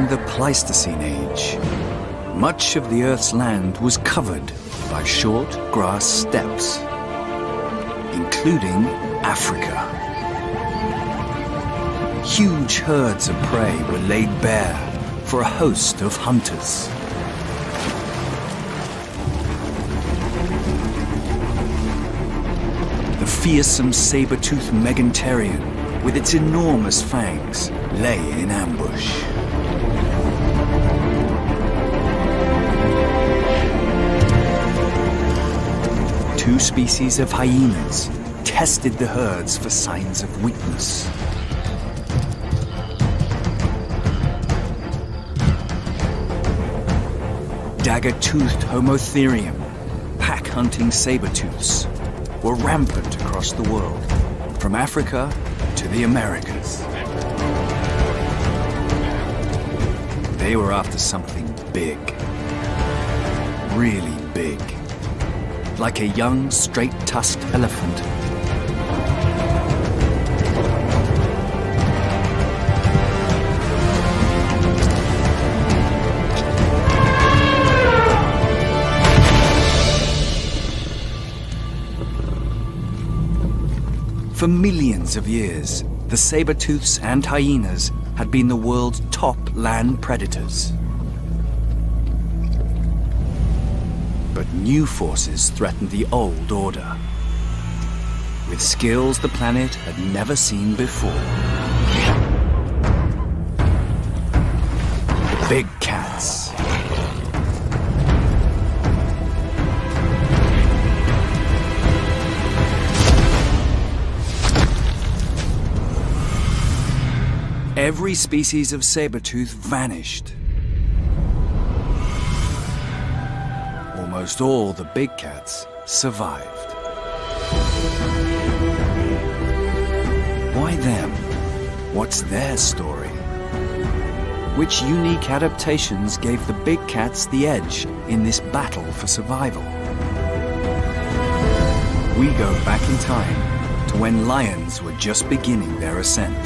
the Pleistocene Age. Much of the Earth's land was covered by short grass steppes, including Africa. Huge herds of prey were laid bare for a host of hunters. The fearsome saber-toothed Meganterian, with its enormous fangs, lay in ambush. Two species of hyenas tested the herds for signs of weakness. Dagger-toothed Homotherium, pack-hunting saber-tooths, were rampant across the world, from Africa to the Americas. They were after something big, really big, like a young, straight-tusked elephant. For millions of years, the saber-tooths and hyenas had been the world's top land predators. But new forces threatened the old order, with skills the planet had never seen before. The big cats. Every species of saber-tooth vanished. Almost all the big cats survived. Why them? What's their story? Which unique adaptations gave the big cats the edge in this battle for survival? We go back in time to when lions were just beginning their ascent,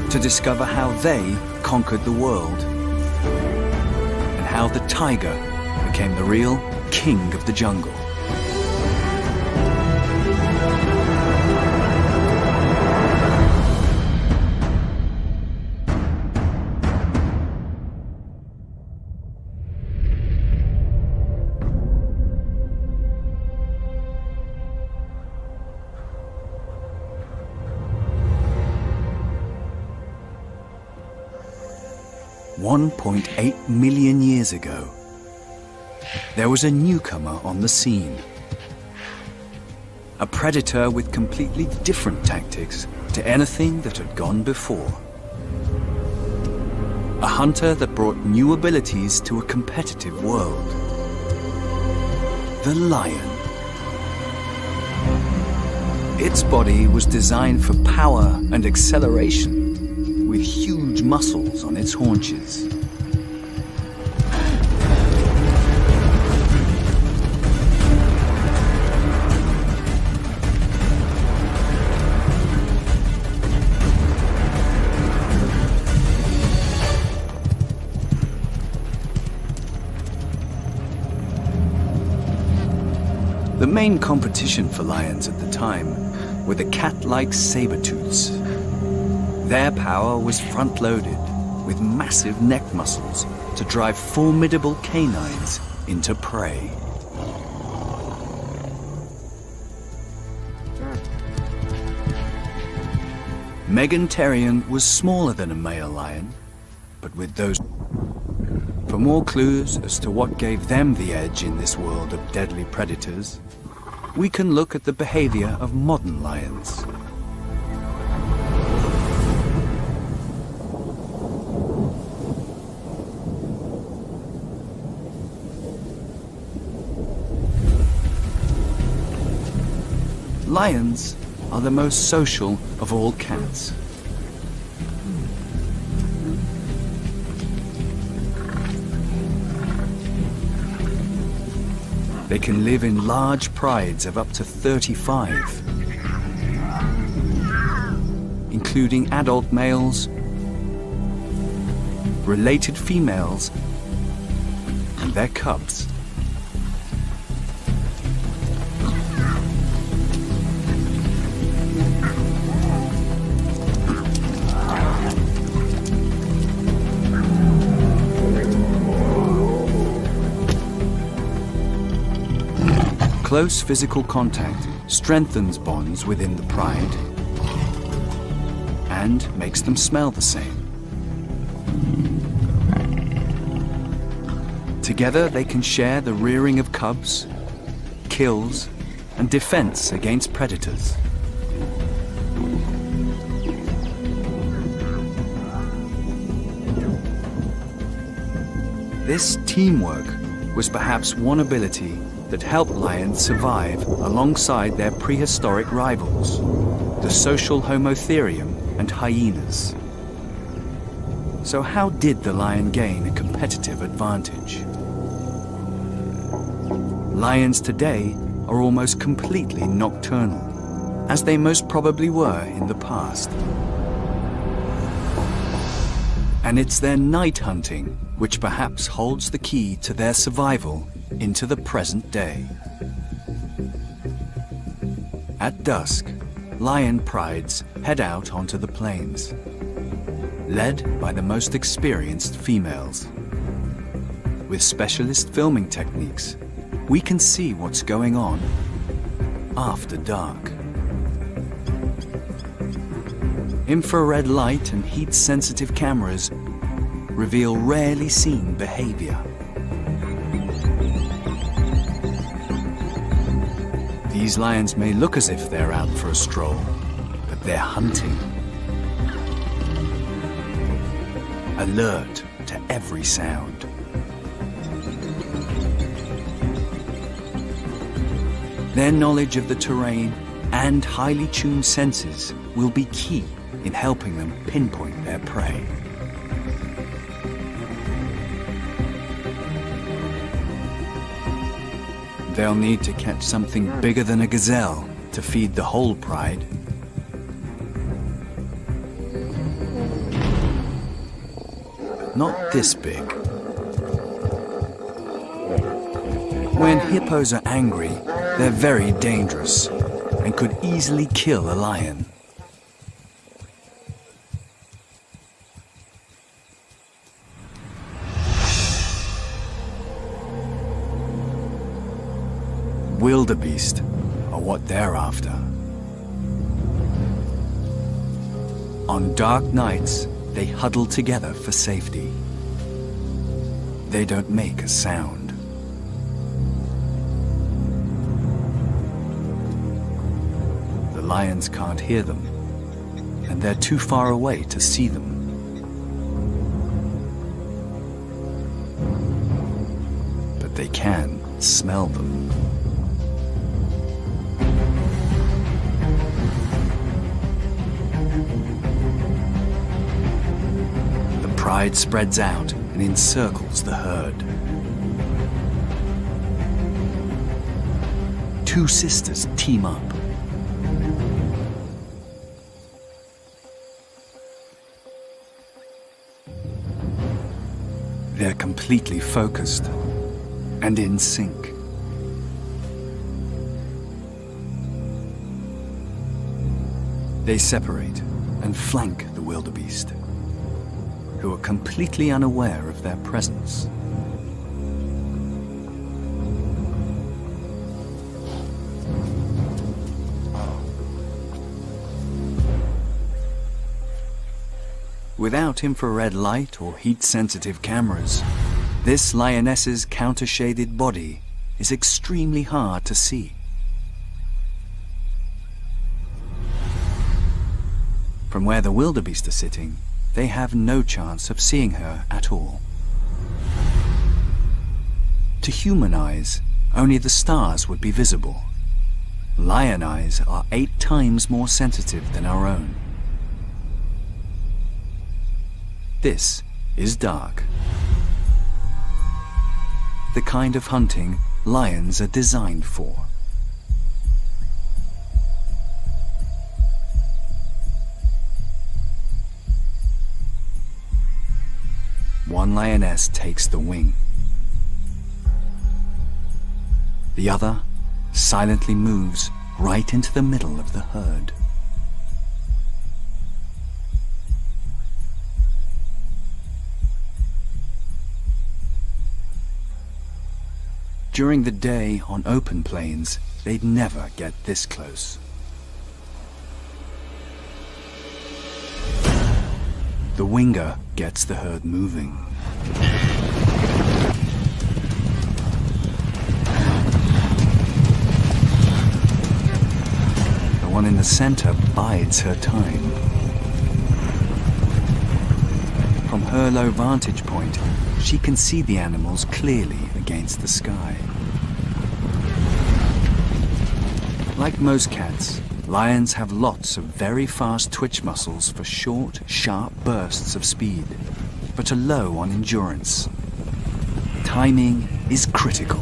to discover how they conquered the world, and how the tiger became the real king of the jungle. $1.8 million years ago, there was a newcomer on the scene. A predator with completely different tactics to anything that had gone before. A hunter that brought new abilities to a competitive world. The lion. Its body was designed for power and acceleration, with huge muscles on its haunches. The main competition for lions at the time were the cat-like saber-tooths. Their power was front-loaded with massive neck muscles to drive formidable canines into prey. Meganterian was smaller than a male lion, but with those... For more clues as to what gave them the edge in this world of deadly predators, we can look at the behavior of modern lions. Lions are the most social of all cats. They can live in large prides of up to 35, including adult males related females, and their cubs. Close physical contact strengthens bonds within the pride and makes them smell the same. Together they can share the rearing of cubs, kills, and defense against predators. This teamwork was perhaps one ability that helped lions survive alongside their prehistoric rivals, the social Homotherium and hyenas. So how did the lion gain a competitive advantage? Lions today are almost completely nocturnal, as they most probably were in the past. And it's their night hunting which perhaps holds the key to their survival into the present day. At dusk, lion prides head out onto the plains, led by the most experienced females. With specialist filming techniques, we can see what's going on after dark. Infrared light and heat-sensitive cameras reveal rarely seen behavior. These lions may look as if they're out for a stroll, but they're hunting. Alert to every sound. Their knowledge of the terrain and highly tuned senses will be key in helping them pinpoint their prey. They'll need to catch something bigger than a gazelle to feed the whole pride. Not this big. When hippos are angry, they're very dangerous and could easily kill a lion. Wildebeest are what they're after. On dark nights, they huddle together for safety. They don't make a sound. The lions can't hear them, and they're too far away to see them. But they can smell them. Pride spreads out and encircles the herd. Two sisters team up. They're completely focused and in sync. They separate and flank the wildebeest, who are completely unaware of their presence. Without infrared light or heat-sensitive cameras, this lioness's counter-shaded body is extremely hard to see. From where the wildebeest are sitting, they have no chance of seeing her at all. To human eyes, only the stars would be visible. Lion eyes are 8 times more sensitive than our own. This is dark. The kind of hunting lions are designed for. lioness takes the wing. The other silently moves right into the middle of the herd. During the day on open plains, they'd never get this close. The winger gets the herd moving. The one in the center bides her time. From her low vantage point, she can see the animals clearly against the sky. Like most cats, lions have lots of very fast twitch muscles for short, sharp bursts of speed, but are low on endurance. Timing is critical.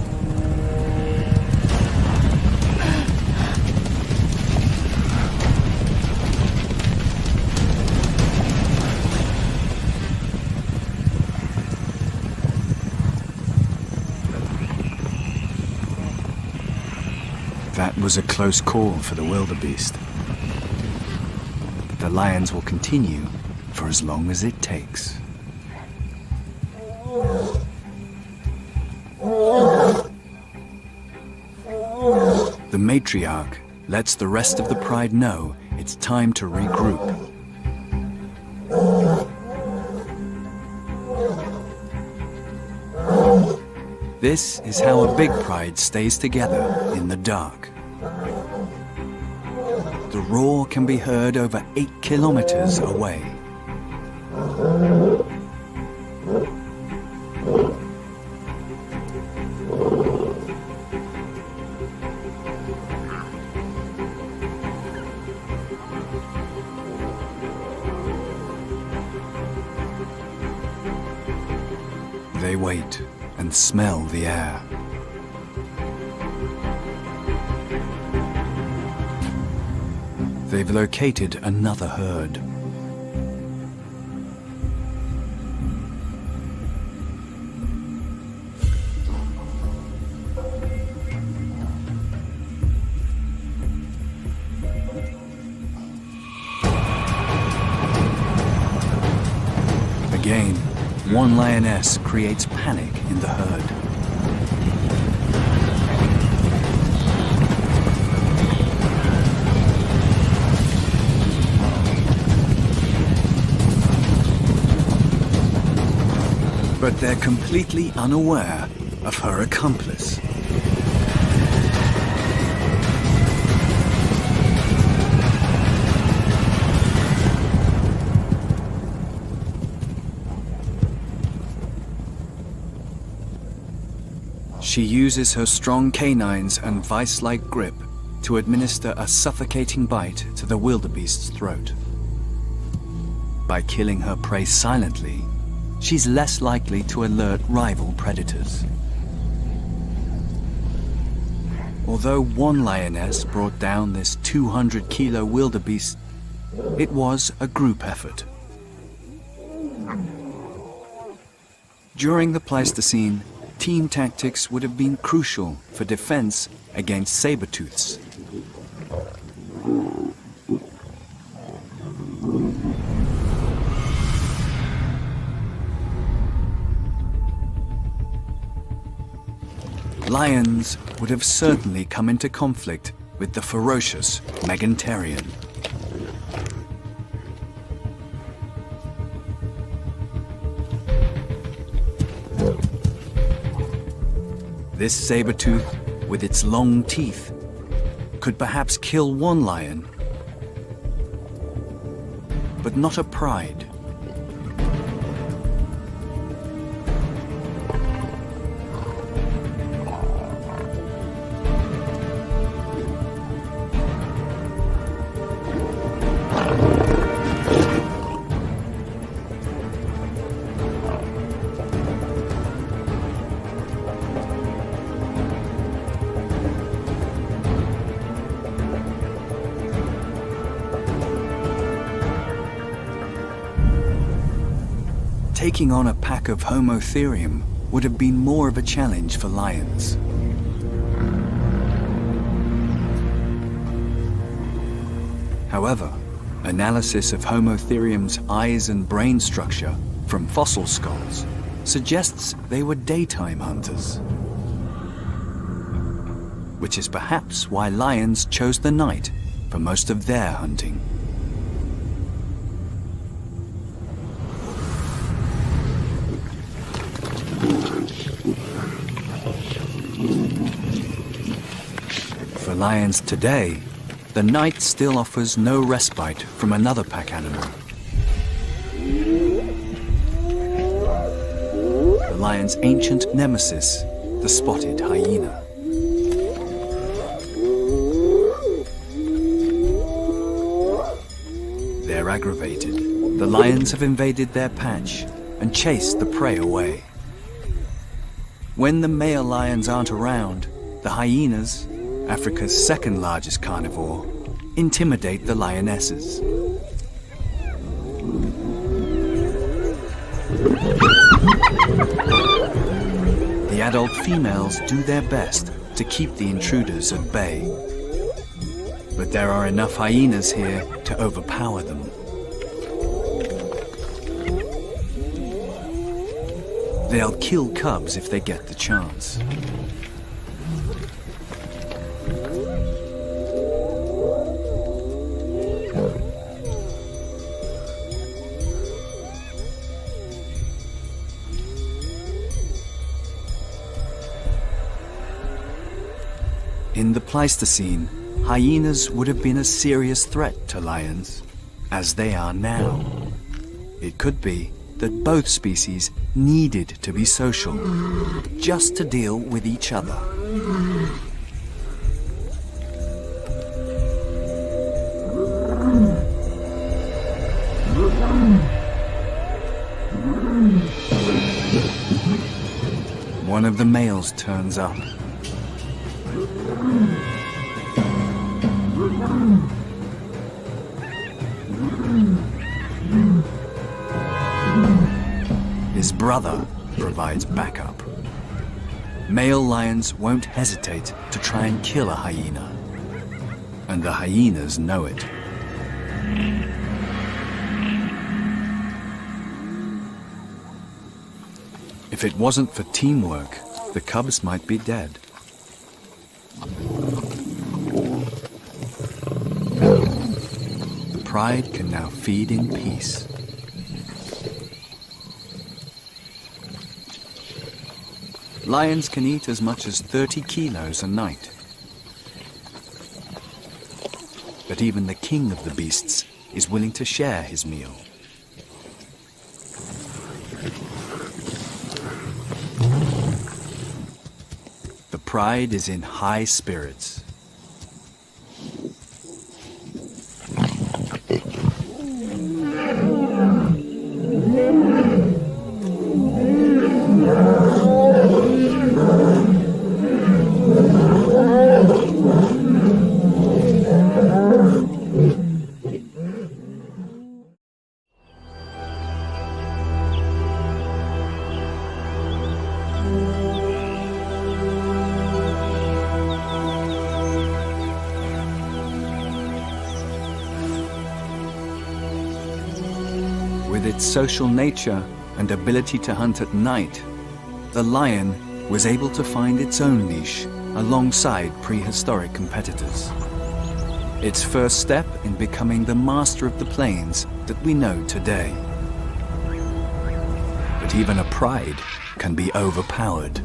That was a close call for the wildebeest. But the lions will continue for as long as it takes. The matriarch lets the rest of the pride know it's time to regroup. This is how a big pride stays together in the dark. The roar can be heard over 8 kilometers away. They wait and smell the air. They've located another herd. Again, one lioness creates panic in the herd. But they're completely unaware of her accomplice. She uses her strong canines and vice-like grip to administer a suffocating bite to the wildebeest's throat. By killing her prey silently, she's less likely to alert rival predators. Although one lioness brought down this 200-kilo wildebeest, it was a group effort. During the Pleistocene, team tactics would have been crucial for defense against saber-tooths. Lions would have certainly come into conflict with the ferocious Megantereon. This saber-tooth, with its long teeth, could perhaps kill one lion, but not a pride. taking on a pack of Homotherium would have been more of a challenge for lions. However, analysis of Homotherium's eyes and brain structure from fossil skulls suggests they were daytime hunters, which is perhaps why lions chose the night for most of their hunting. For lions today, the night still offers no respite from another pack animal. The lion's ancient nemesis, the spotted hyena. They're aggravated. The lions have invaded their patch and chased the prey away. When the male lions aren't around, the hyenas, Africa's second largest carnivore, intimidate the lionesses. The adult females do their best to keep the intruders at bay. But there are enough hyenas here to overpower them. They'll kill cubs if they get the chance. In the Pleistocene, hyenas would have been a serious threat to lions, as they are now. It could be that both species needed to be social, just to deal with each other. One of the males turns up. His brother provides backup. Male lions won't hesitate to try and kill a hyena, and the hyenas know it. If it wasn't for teamwork, the cubs might be dead. The pride can now feed in peace. Lions can eat as much as 30 kilos a night. But even the king of the beasts is willing to share his meal. The pride is in high spirits. With its social nature and ability to hunt at night, the lion was able to find its own niche alongside prehistoric competitors. Its first step in becoming the master of the plains that we know today. But even a pride can be overpowered.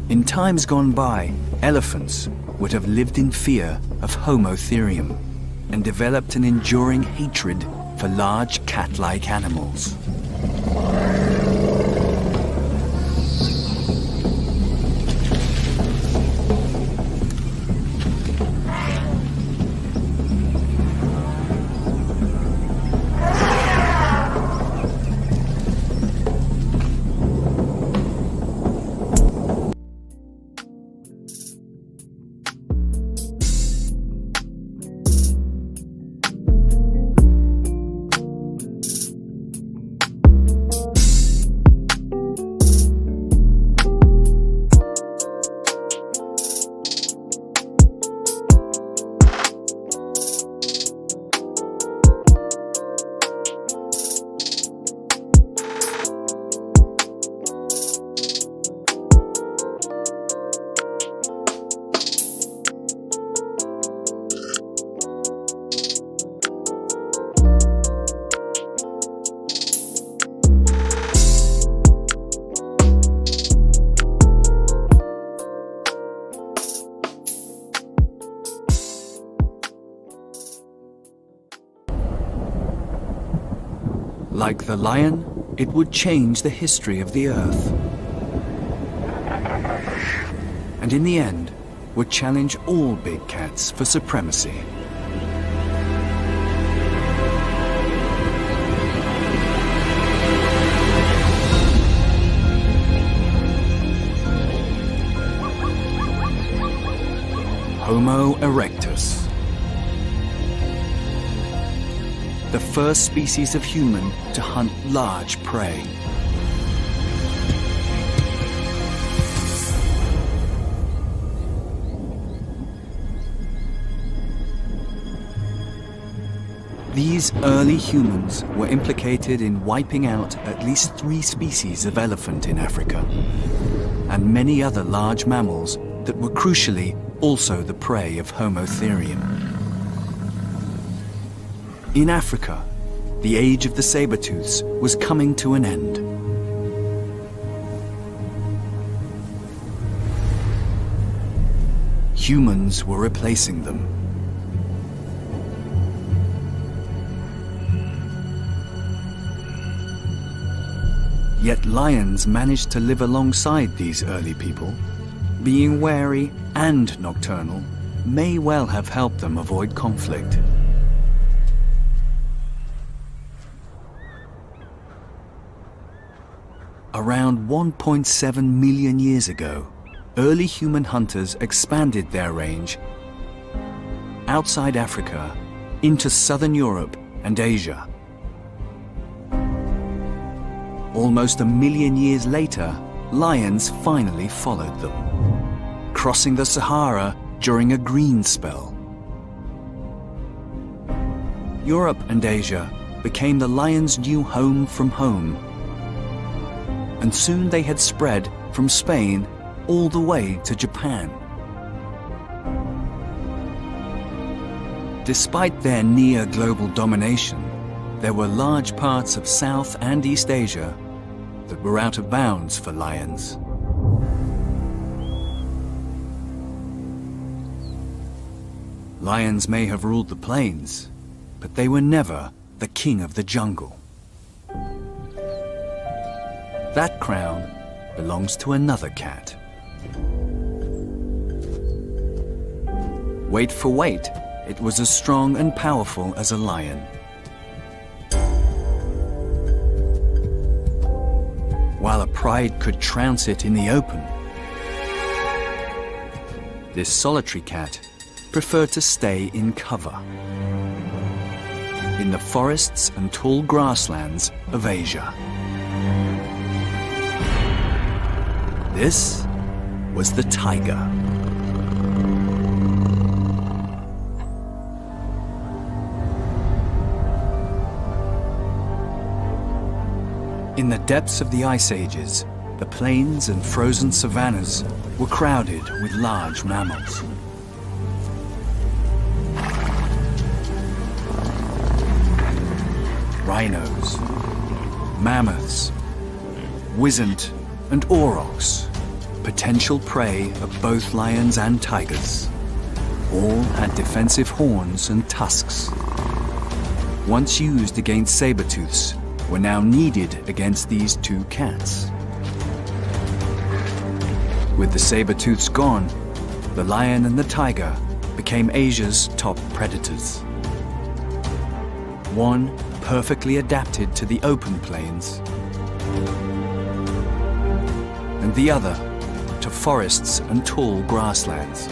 In times gone by, elephants would have lived in fear of Homotherium and developed an enduring hatred for large cat-like animals. the lion, it would change the history of the Earth. And in the end, would challenge all big cats for supremacy. Homo erectus. The first species of human to hunt large prey. These early humans were implicated in wiping out at least 3 species of elephant in Africa, and many other large mammals that were crucially also the prey of Homo therium. In Africa, the age of the saber-tooths was coming to an end. Humans were replacing them. Yet lions managed to live alongside these early people. Being wary and nocturnal may well have helped them avoid conflict. Around 1.7 million years ago, early human hunters expanded their range outside Africa into southern Europe and Asia. Almost a million years later, lions finally followed them, crossing the Sahara during a green spell. Europe and Asia became the lion's new home from home, and soon they had spread from Spain all the way to Japan. Despite their near global domination, there were large parts of South and East Asia that were out of bounds for lions. Lions may have ruled the plains, but they were never the king of the jungle. That crown belongs to another cat. Weight for weight, it was as strong and powerful as a lion. While a pride could trounce it in the open, this solitary cat preferred to stay in cover, in the forests and tall grasslands of Asia. This was the tiger. In the depths of the ice ages, the plains and frozen savannas were crowded with large mammals. Rhinos, mammoths, wisent, and aurochs, potential prey of both lions and tigers. All had defensive horns and tusks. Once used against saber-tooths, were now needed against these two cats. With the saber-tooths gone, the lion and the tiger became Asia's top predators. One perfectly adapted to the open plains, and the other to forests and tall grasslands.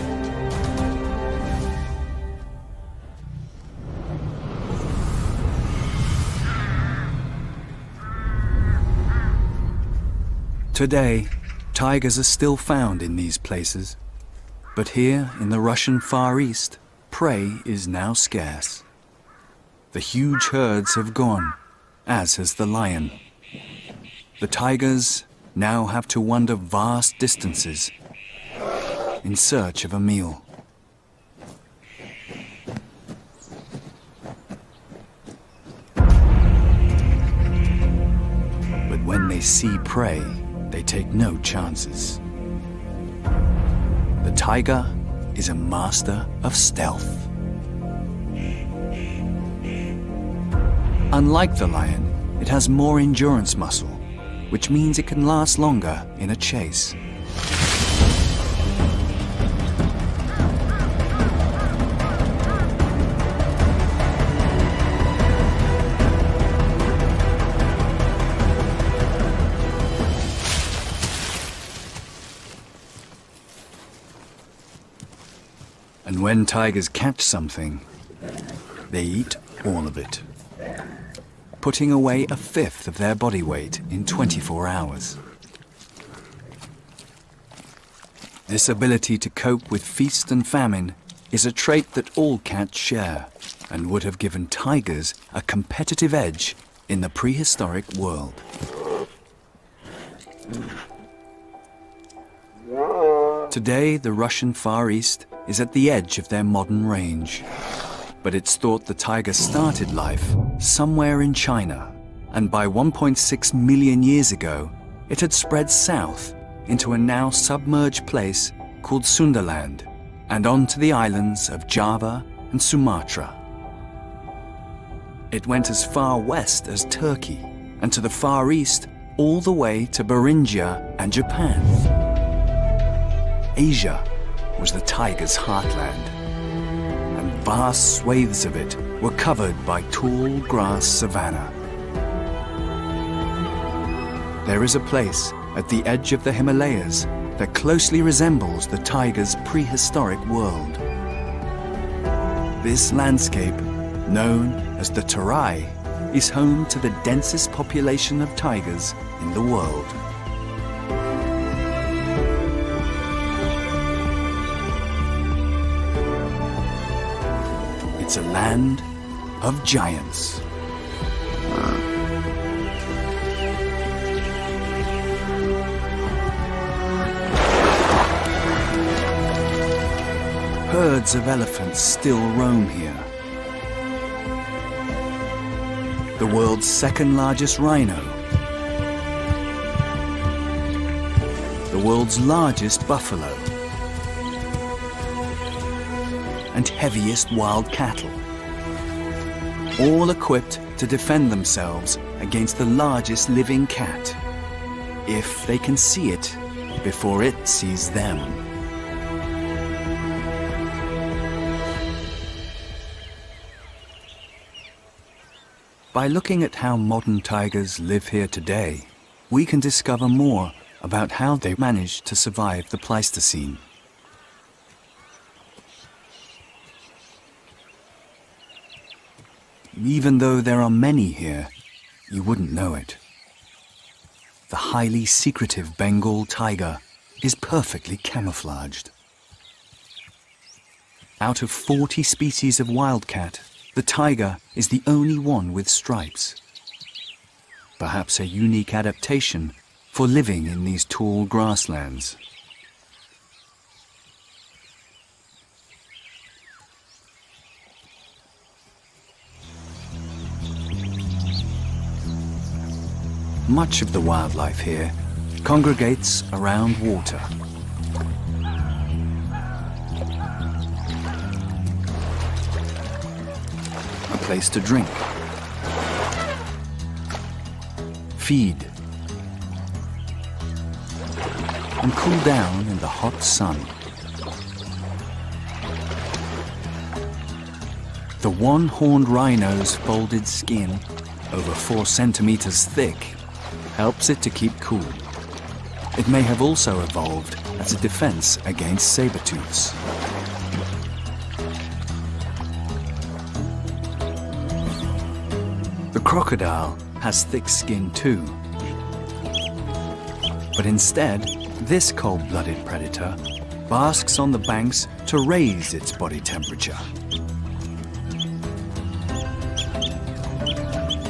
Today, tigers are still found in these places, but here in the Russian Far East, prey is now scarce. The huge herds have gone, as has the lion. The tigers now have to wander vast distances in search of a meal. But when they see prey, they take no chances. The tiger is a master of stealth. Unlike the lion, it has more endurance muscle, which means it can last longer in a chase. And when tigers catch something, they eat all of it, putting away a fifth of their body weight in 24 hours. This ability to cope with feast and famine is a trait that all cats share and would have given tigers a competitive edge in the prehistoric world. Today, the Russian Far East is at the edge of their modern range. But it's thought the tiger started life somewhere in China, and by 1.6 million years ago, it had spread south into a now submerged place called Sundaland, and on to the islands of Java and Sumatra. It went as far west as Turkey, and to the Far East all the way to Beringia and Japan. Asia was the tiger's heartland, and vast swathes of it were covered by tall grass savanna. There is a place at the edge of the Himalayas that closely resembles the tiger's prehistoric world. This landscape, known as the Tarai, is home to the densest population of tigers in the world. It's a land of giants. Herds of elephants still roam here. The world's second largest rhino. The world's largest buffalo. And heaviest wild cattle, all equipped to defend themselves against the largest living cat, if they can see it before it sees them. By looking at how modern tigers live here today, we can discover more about how they managed to survive the Pleistocene. Even though there are many here, you wouldn't know it. The highly secretive Bengal tiger is perfectly camouflaged. Out of 40 species of wildcat, the tiger is the only one with stripes. Perhaps a unique adaptation for living in these tall grasslands. Much of the wildlife here congregates around water. A place to drink, feed, and cool down in the hot sun. The one-horned rhino's folded skin, over 4 centimeters thick, helps it to keep cool. It may have also evolved as a defense against saber-tooths. The crocodile has thick skin too. But instead, this cold-blooded predator basks on the banks to raise its body temperature.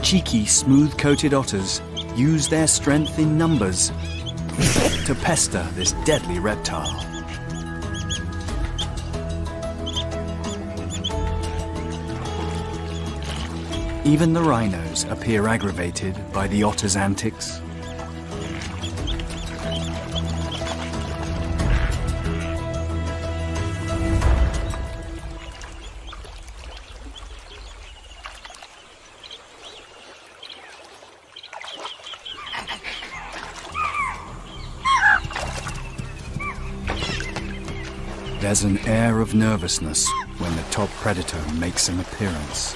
Cheeky, smooth-coated otters use their strength in numbers to pester this deadly reptile. Even the rhinos appear aggravated by the otter's antics. There's an air of nervousness when the top predator makes an appearance.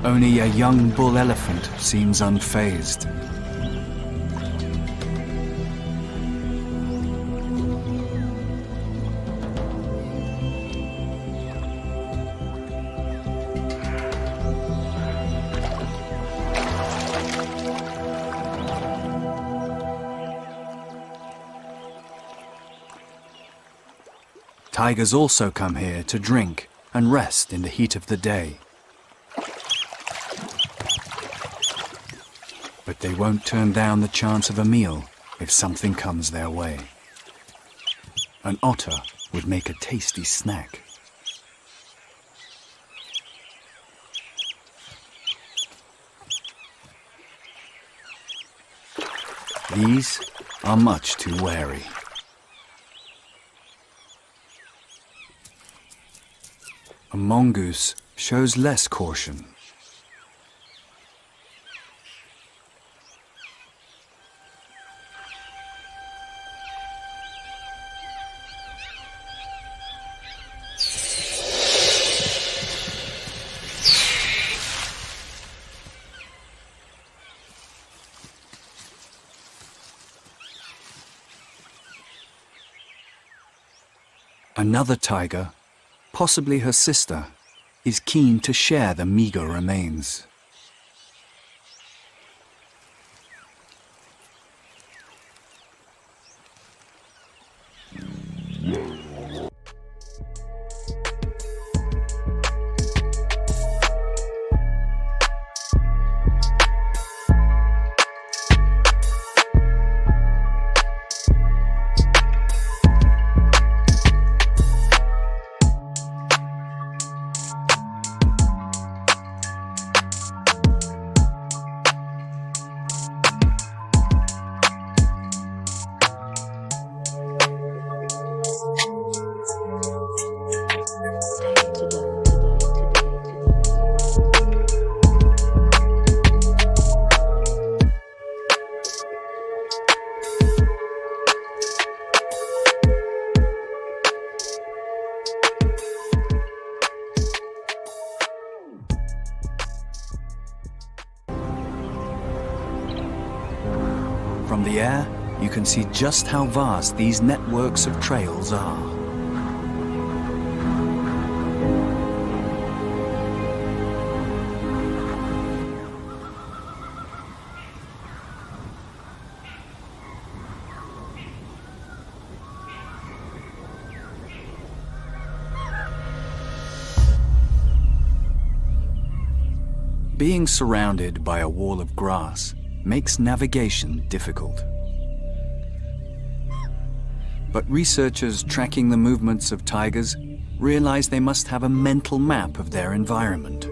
Only a young bull elephant seems unfazed. Tigers also come here to drink and rest in the heat of the day. But they won't turn down the chance of a meal if something comes their way. An otter would make a tasty snack. These are much too wary. A mongoose shows less caution. Another tiger, possibly her sister, is keen to share the meager remains. From the air, you can see just how vast these networks of trails are. Being surrounded by a wall of grass makes navigation difficult. But researchers tracking the movements of tigers realize they must have a mental map of their environment.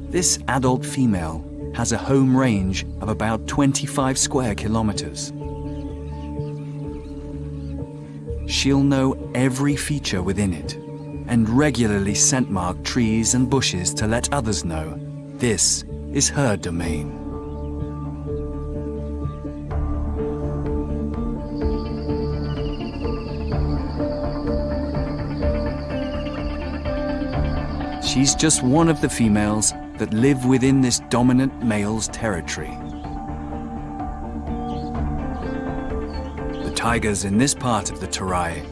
This adult female has a home range of about 25 square kilometers. She'll know every feature within it and regularly scent mark trees and bushes to let others know this is her domain. She's just one of the females that live within this dominant male's territory. The tigers in this part of the Terai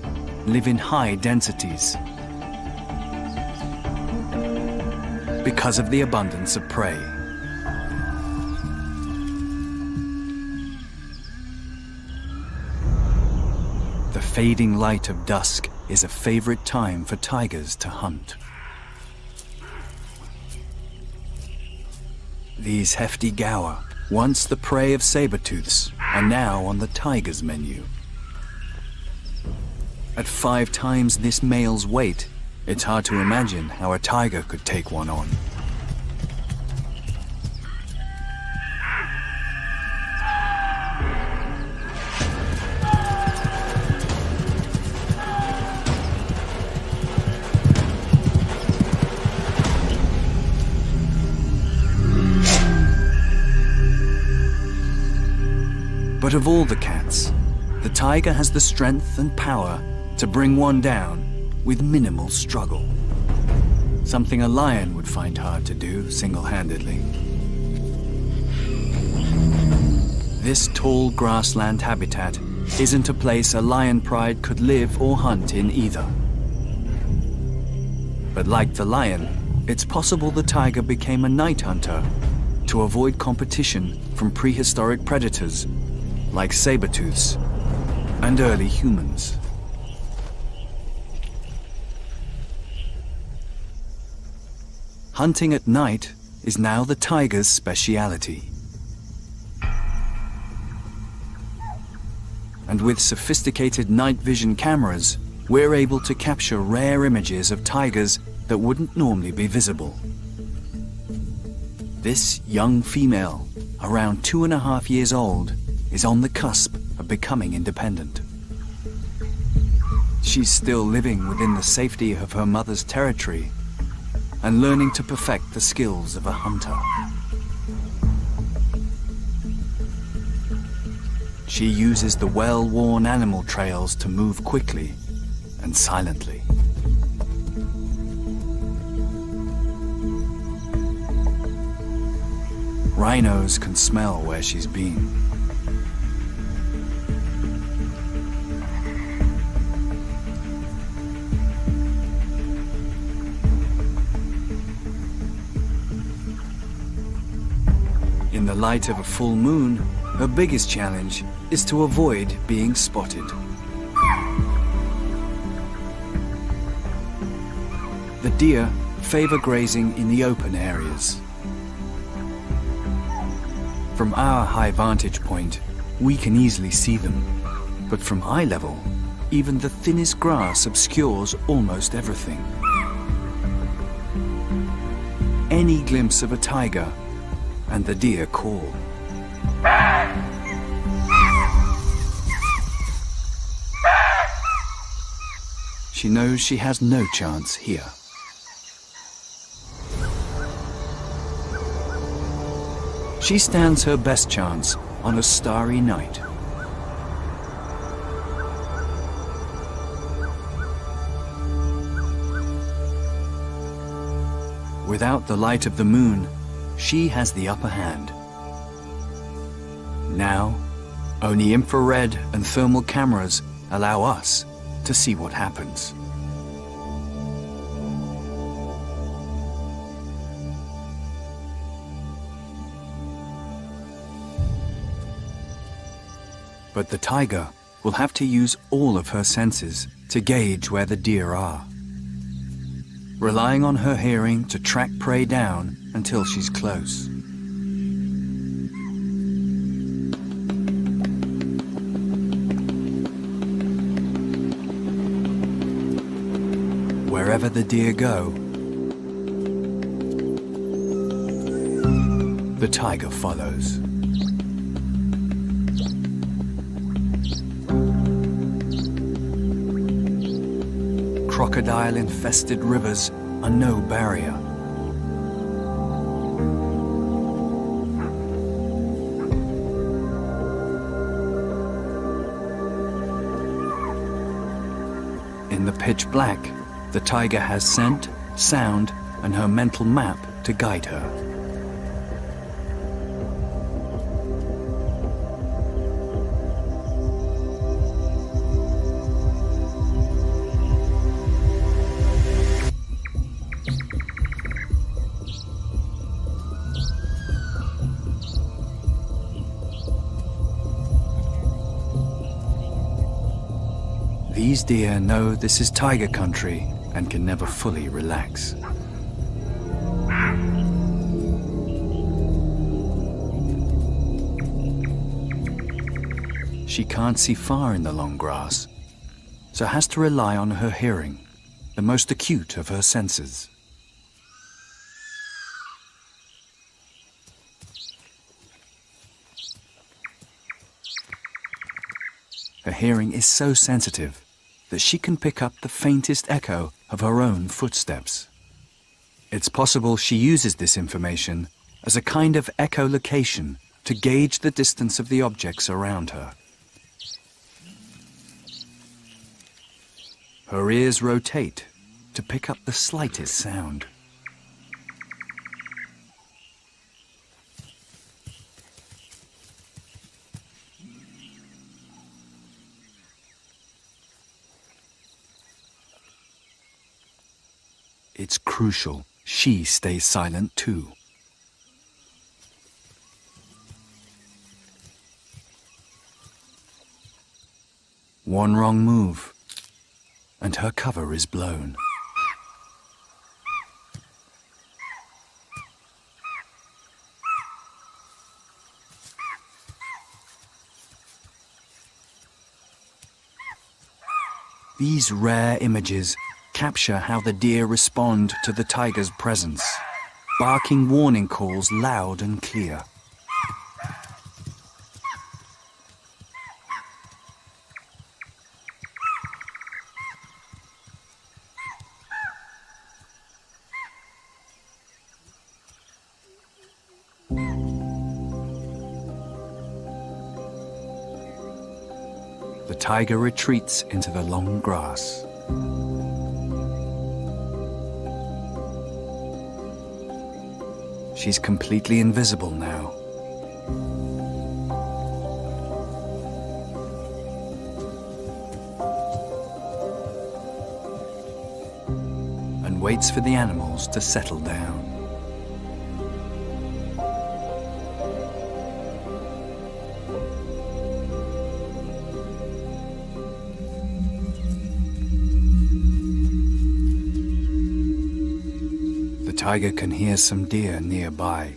live in high densities because of the abundance of prey. The fading light of dusk is a favorite time for tigers to hunt. These hefty gaur, once the prey of saber-tooths, are now on the tiger's menu. At 5 times this male's weight, it's hard to imagine how a tiger could take one on. But of all the cats, the tiger has the strength and power to bring one down with minimal struggle. Something a lion would find hard to do single-handedly. This tall grassland habitat isn't a place a lion pride could live or hunt in either. But like the lion, it's possible the tiger became a night hunter to avoid competition from prehistoric predators like saber-tooths and early humans. Hunting at night is now the tiger's speciality. And with sophisticated night vision cameras, we're able to capture rare images of tigers that wouldn't normally be visible. This young female, around 2.5 years old, is on the cusp of becoming independent. She's still living within the safety of her mother's territory and learning to perfect the skills of a hunter. She uses the well-worn animal trails to move quickly and silently. Rhinos can smell where she's been. In the light of a full moon, her biggest challenge is to avoid being spotted. The deer favor grazing in the open areas. From our high vantage point, we can easily see them. But from eye level, even the thinnest grass obscures almost everything. Any glimpse of a tiger, and the deer call. She knows she has no chance here. She stands her best chance on a starry night. Without the light of the moon, she has the upper hand. Now, only infrared and thermal cameras allow us to see what happens. But the tiger will have to use all of her senses to gauge where the deer are, relying on her hearing to track prey down until she's close. Wherever the deer go, the tiger follows. Crocodile-infested rivers are no barrier. In the pitch black, the tiger has scent, sound, and her mental map to guide her. These deer know this is tiger country and can never fully relax. She can't see far in the long grass, so has to rely on her hearing, the most acute of her senses. Her hearing is so sensitive that she can pick up the faintest echo of her own footsteps. It's possible she uses this information as a kind of echolocation to gauge the distance of the objects around her. Her ears rotate to pick up the slightest sound. It's crucial she stays silent too. One wrong move, and her cover is blown. These rare images capture how the deer respond to the tiger's presence, barking warning calls loud and clear. The tiger retreats into the long grass. She's completely invisible now. And waits for the animals to settle down. The tiger can hear some deer nearby.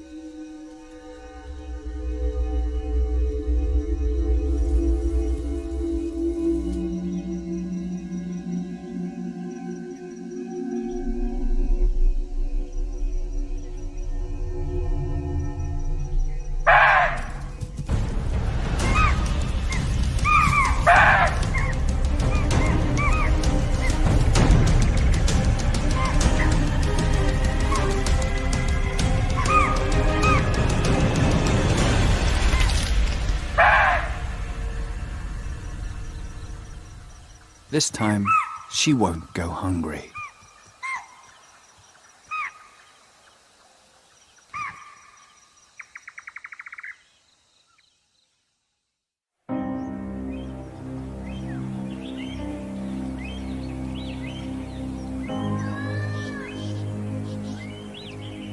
This time, she won't go hungry.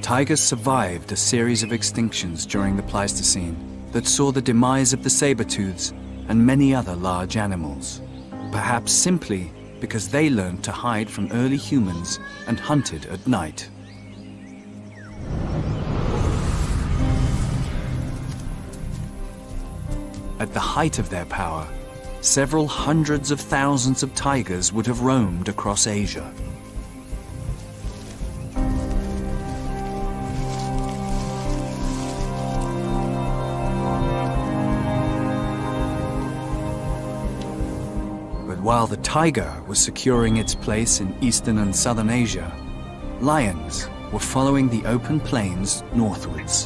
Tigers survived a series of extinctions during the Pleistocene that saw the demise of the saber-tooths and many other large animals. Perhaps simply because they learned to hide from early humans and hunted at night. At the height of their power, several hundreds of thousands of tigers would have roamed across Asia. While the tiger was securing its place in Eastern and Southern Asia, lions were following the open plains northwards.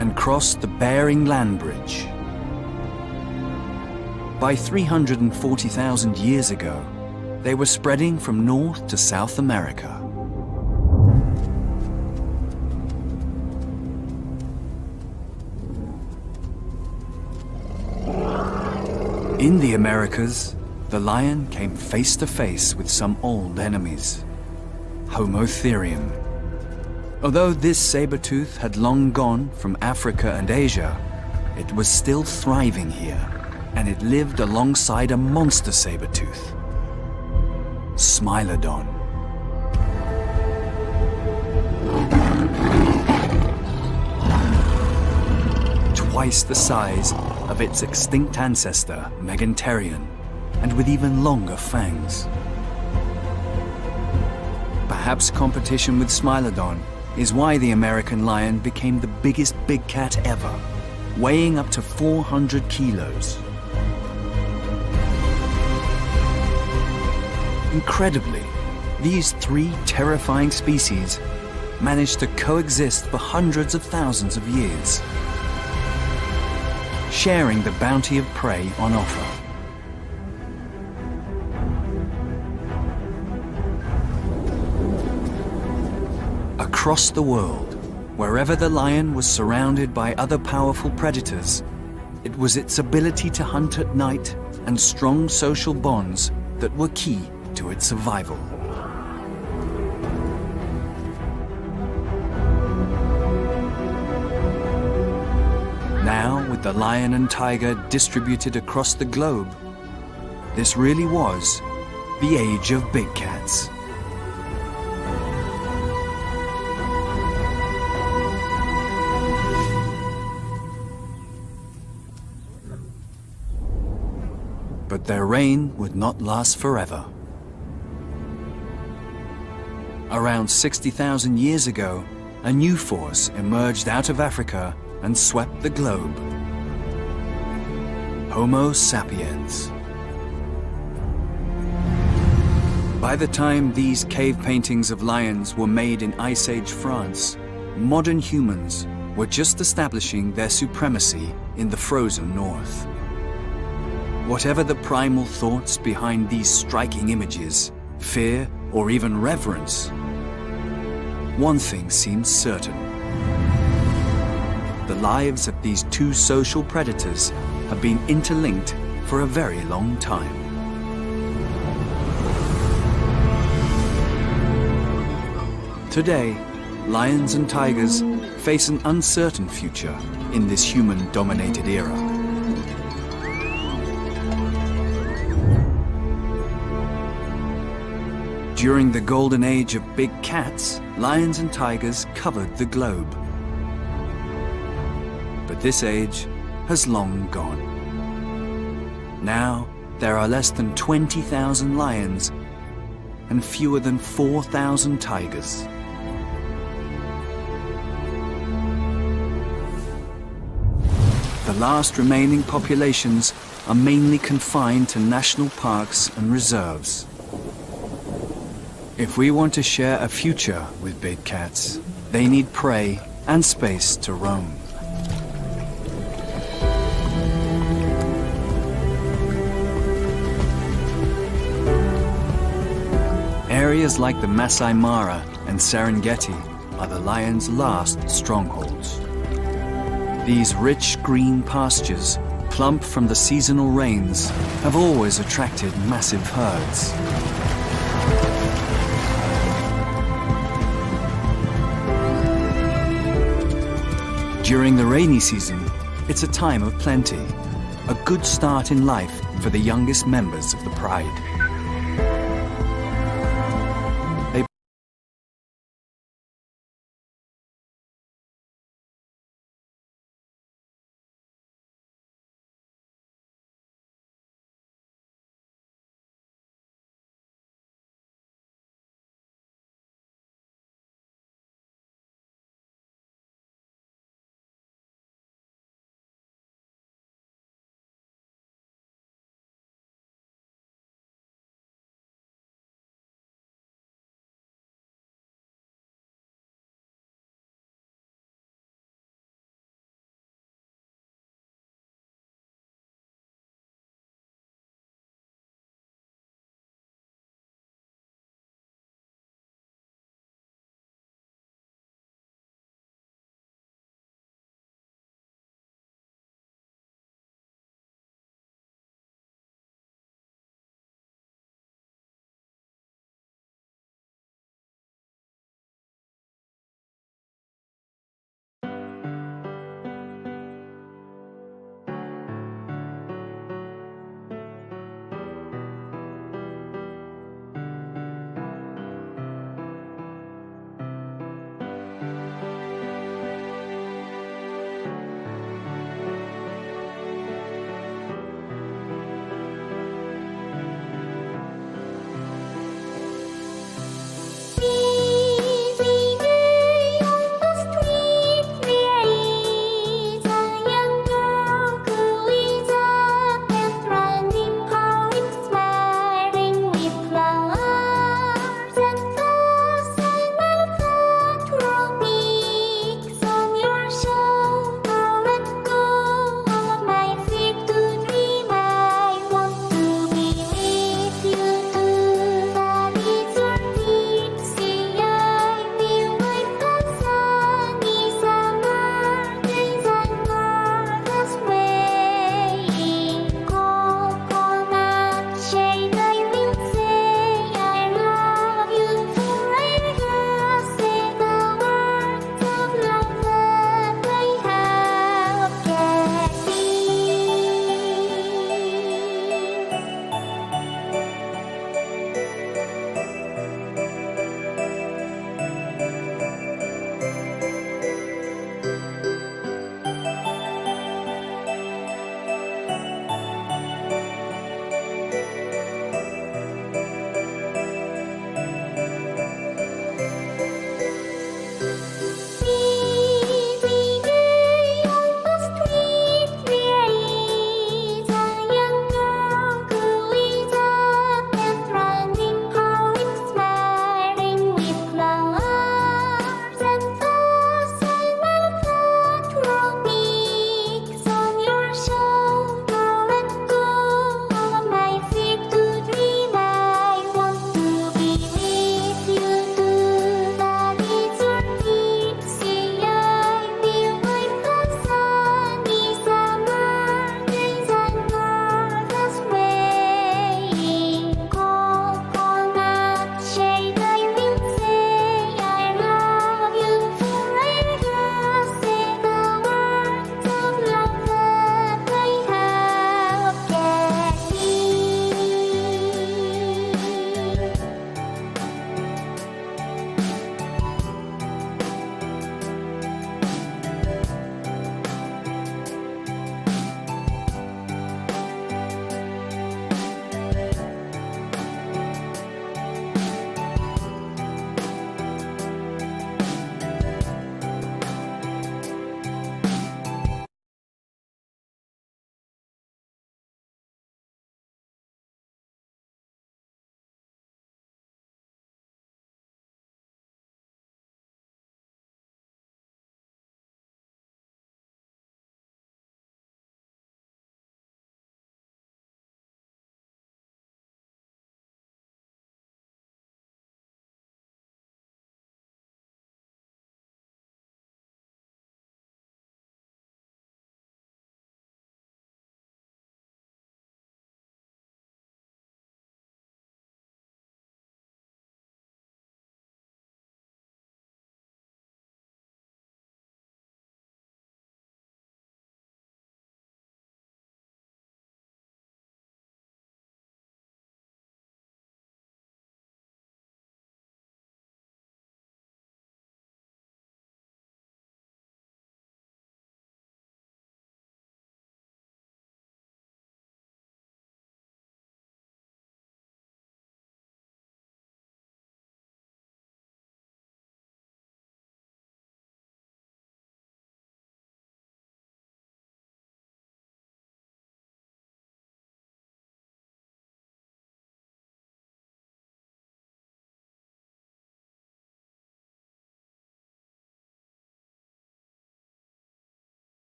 And crossed the Bering Land Bridge. By 340,000 years ago, they were spreading from North to South America. In the Americas, the lion came face to face with some old enemies, Homotherium. Although this saber-tooth had long gone from Africa and Asia, it was still thriving here, and it lived alongside a monster saber-tooth, Smilodon. Twice the size of its extinct ancestor, Meganterion, and with even longer fangs. Perhaps competition with Smilodon is why the American lion became the biggest big cat ever, weighing up to 400 kilos. Incredibly, these three terrifying species managed to coexist for hundreds of thousands of years, sharing the bounty of prey on offer. Across the world, wherever the lion was surrounded by other powerful predators, it was its ability to hunt at night and strong social bonds that were key to its survival. Now, with the lion and tiger distributed across the globe, this really was the age of big cats. But their reign would not last forever. Around 60,000 years ago, a new force emerged out of Africa and swept the globe. Homo sapiens. By the time these cave paintings of lions were made in Ice Age France, modern humans were just establishing their supremacy in the frozen north. Whatever the primal thoughts behind these striking images, fear or even reverence, one thing seems certain. The lives of these two social predators have been interlinked for a very long time. Today, lions and tigers face an uncertain future in this human-dominated era. During the golden age of big cats, lions and tigers covered the globe. But this age has long gone. Now, there are less than 20,000 lions and fewer than 4,000 tigers. The last remaining populations are mainly confined to national parks and reserves. If we want to share a future with big cats, they need prey and space to roam. Areas like the Masai Mara and Serengeti are the lion's last strongholds. These rich green pastures, plump from the seasonal rains, have always attracted massive herds. During the rainy season, it's a time of plenty, a good start in life for the youngest members of the pride.